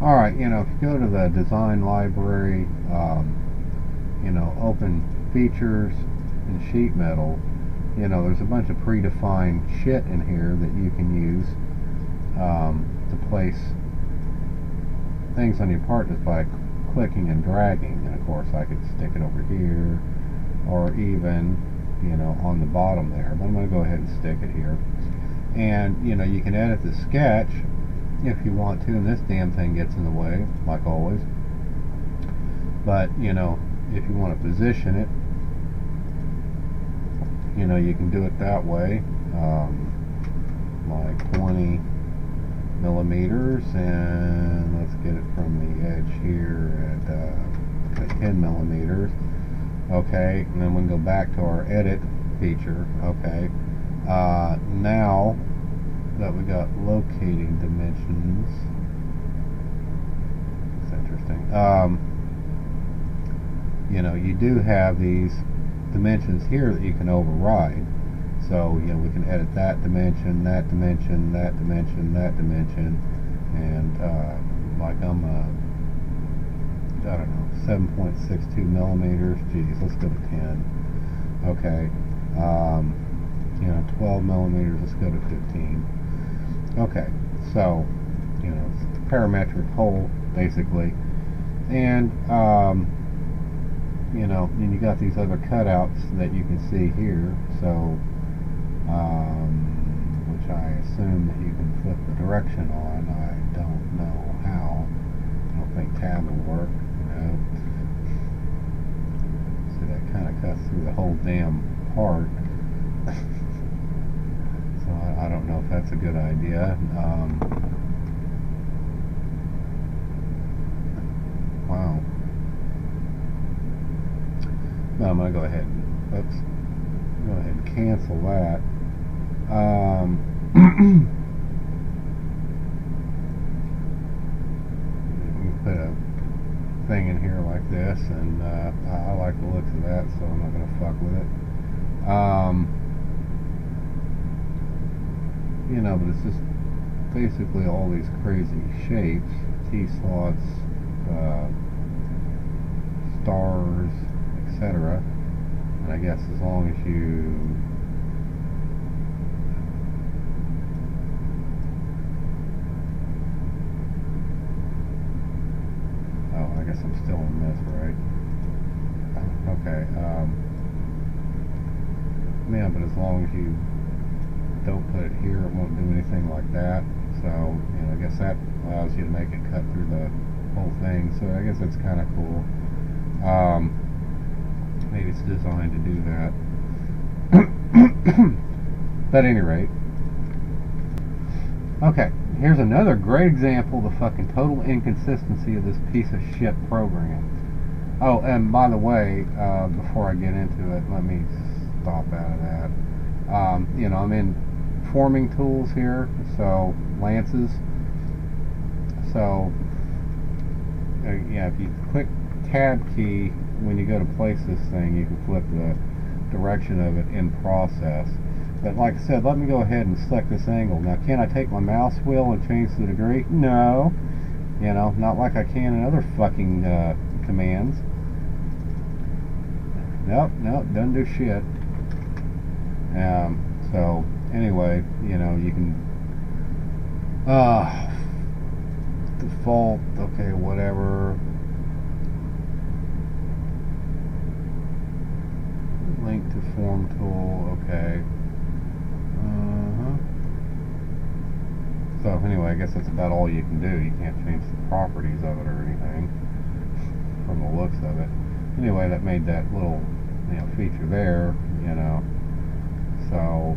Alright, you know, if you go to the design library, you know, open features and sheet metal, you know, there's a bunch of predefined shit in here that you can use to place things on your part just by clicking and dragging. And of course I could stick it over here or even, you know, on the bottom there, but I'm going to go ahead and stick it here. And you know, you can edit the sketch if you want to, and this damn thing gets in the way like always. But you know, if you want to position it, you know, you can do it that way, like 20 millimeters, and let's get it from the edge here at 10 millimeters. Okay, and then we can go back to our edit feature. Okay, now that we got locating dimensions, it's interesting. You know, you do have these dimensions here that you can override. So, you know, we can edit that dimension, that dimension, that dimension, that dimension, and like I'm I don't know, 7.62 millimeters. Geez, let's go to 10. Okay, you know, 12 millimeters. Let's go to 15. Okay, so you know, it's a parametric hole basically, and you know, and you got these other cutouts that you can see here. So, which I assume that you can flip the direction on. I don't know how. I don't think tab will work. You know, see, that kind of cuts through the whole damn part. So I don't know if that's a good idea. Wow. No, I'm going to go ahead and, oops, go ahead and cancel that. We put a thing in here like this, and I like the looks of that, so I'm not going to fuck with it. You know, but it's just basically all these crazy shapes, T-slots, stars, etc. And I guess as long as you I guess I'm still in this, right? Okay, yeah, but as long as you don't put it here, it won't do anything like that. So, you know, I guess that allows you to make it cut through the whole thing. So I guess that's kind of cool. Maybe it's designed to do that. But at any rate, okay, here's another great example of the fucking total inconsistency of this piece of shit program. Oh, and by the way, before I get into it, let me stop out of that. You know, I'm in forming tools here, so lances. So, yeah, if you click tab key when you go to place this thing, you can flip the direction of it in process. But like I said, let me go ahead and select this angle. Now, can I take my mouse wheel and change the degree? No. You know, not like I can in other fucking commands. Nope, doesn't do shit. So, anyway, you know, you can default, okay, whatever. Link to form tool, okay. So anyway, I guess that's about all you can do. You can't change the properties of it or anything from the looks of it. Anyway, that made that little, you know, feature there, you know. So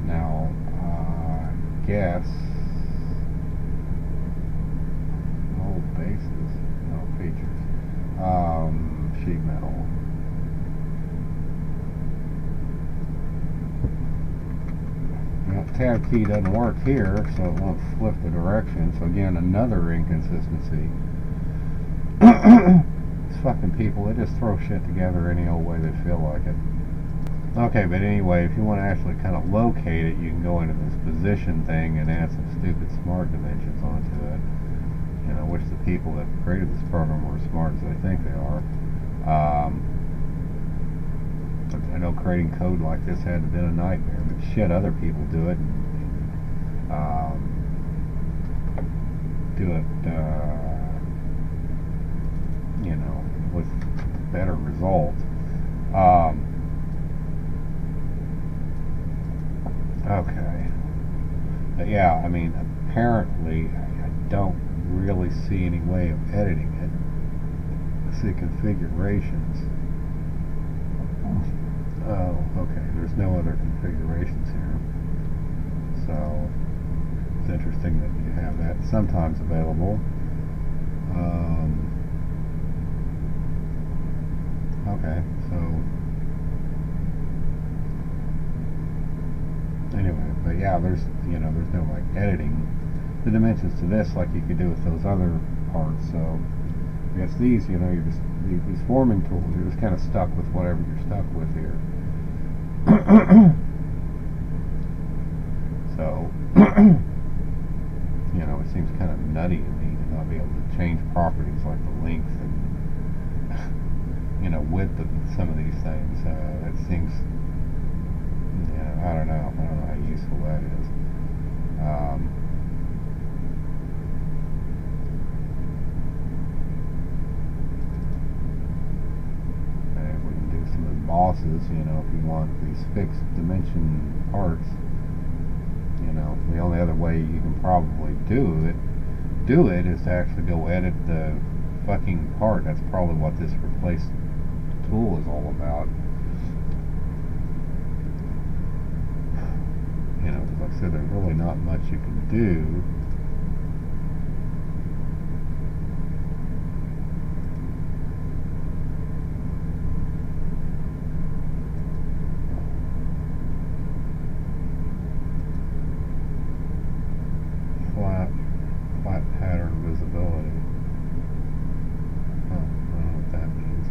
now I guess no bases, no features. Sheet metal. Tab key doesn't work here, so it won't flip the direction. So again, another inconsistency. These fucking people, they just throw shit together any old way they feel like it. Okay, but anyway, if you want to actually kind of locate it, you can go into this position thing and add some stupid smart dimensions onto it. people that created this program were as smart as they think they are. I know creating code like this had to have been a nightmare, but shit, other people do it. You know, with better results. Okay. But yeah, I mean, apparently I don't really see any way of editing it. Let's see configurations. Oh, okay, there's no other configurations here. So, it's interesting that you have that sometimes available. Okay, so anyway, but yeah, there's no like editing the dimensions to this like you could do with those other parts. So I guess these, you're just these forming tools, you're just kind of stuck with whatever you're stuck with here. So it seems kind of nutty to me to not be able to change properties like the length and width of some of these things. It seems, I don't know how useful that is. And we can do some embosses, if you want these fixed dimension parts. The only other way you can probably do it is to actually go edit the fucking part. That's probably what this replace tool is all about. Because like I said, there's really not much you can do. Flat pattern visibility. Oh, I don't know what that means.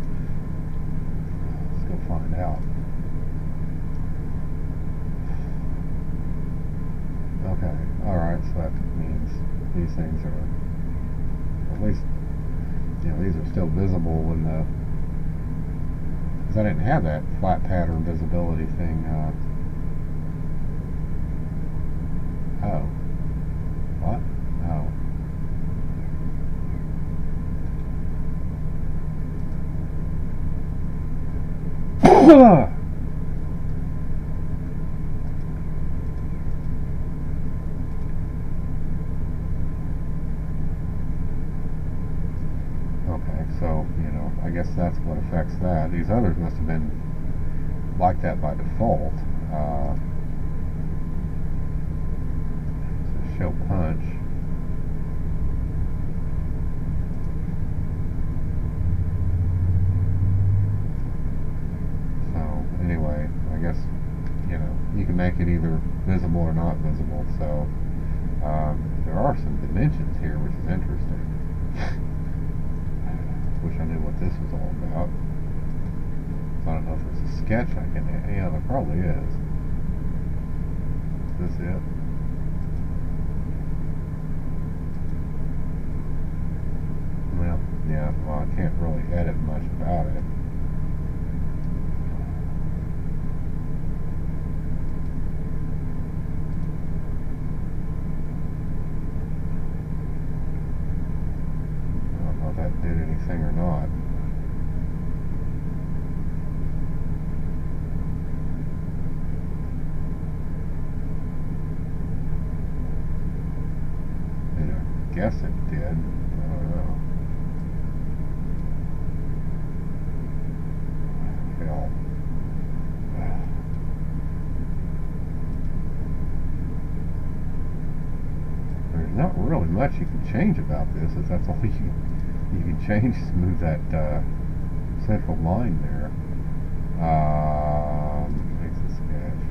Let's go find out. Okay, alright, so that means these things are, at least, these are still visible when because I didn't have that flat pattern visibility thing. Oh. What? Oh. Okay, so, I guess that's what affects that. These others must have been like that by default. So show punch. So, anyway, I guess, you can make it either visible or not visible. So, there are some dimensions here, which is interesting. Wish I knew what this was all about. I don't know if there's a sketch I can add. Yeah, there probably is. Is this it? Well, yeah, well, I can't really edit much about it. That did anything or not. I guess it did. I don't know. Hell. There's not really much you can change about this, if that's all you can change, smooth that central line there. Makes a sketch.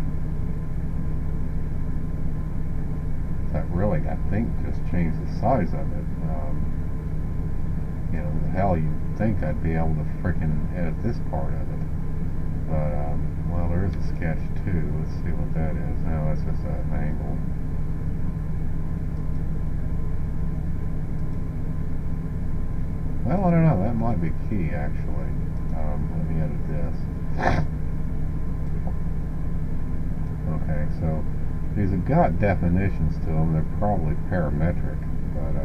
That really, I think, just changed the size of it. The hell you'd think I'd be able to frickin' edit this part of it. But, well, there is a sketch too. Let's see what that is. No, that's just an angle. Well, I don't know. That might be key, actually. Let me edit this. Okay, so these have got definitions to them. They're probably parametric, but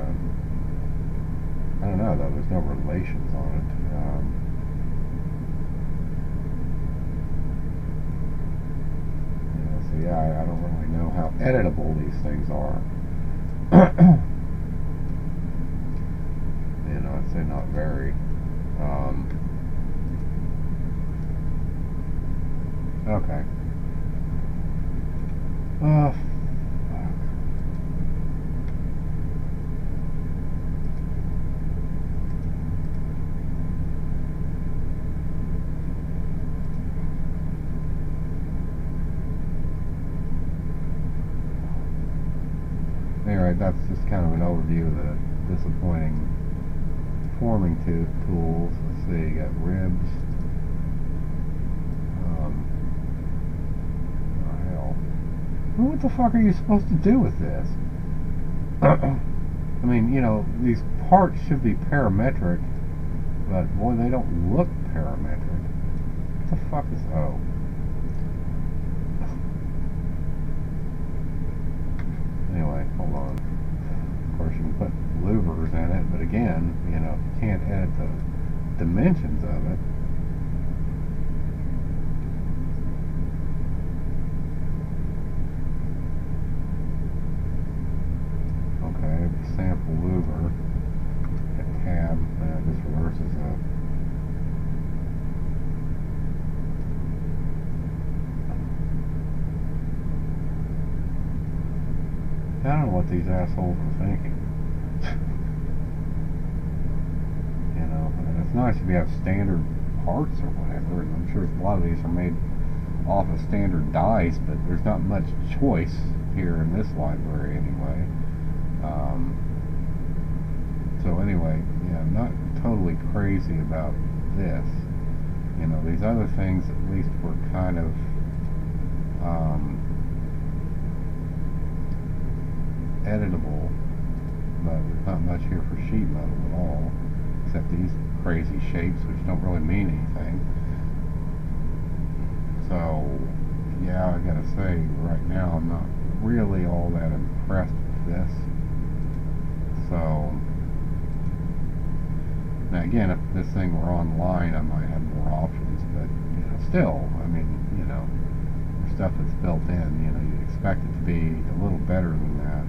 I don't know, though. There's no relations on it. So yeah, I don't really know how editable these things are. I'd say not very. Okay. Fuck. Anyway, that's just kind of an overview of the disappointing forming tools. Let's see, you got ribs. Oh hell. Well, what the fuck are you supposed to do with this? I mean, these parts should be parametric, but boy, they don't look parametric. What the fuck is O? Anyway, hold on. Of course, you can put louvers in it, but again, you can't edit the dimensions of it. Okay, sample louver. Hit tab, and it just reverses it. I don't know what these assholes are thinking. And it's nice if you have standard parts or whatever, and I'm sure a lot of these are made off of standard dies, but there's not much choice here in this library anyway. So anyway, yeah, I'm not totally crazy about this. These other things at least were kind of editable, but there's not much here for sheet metal at all, except these crazy shapes which don't really mean anything. So yeah, I gotta say, right now I'm not really all that impressed with this. So now again, if this thing were online, I might have more options, but still, I mean, for stuff that's built in, you'd expect it to be a little better than that.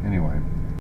Anyway.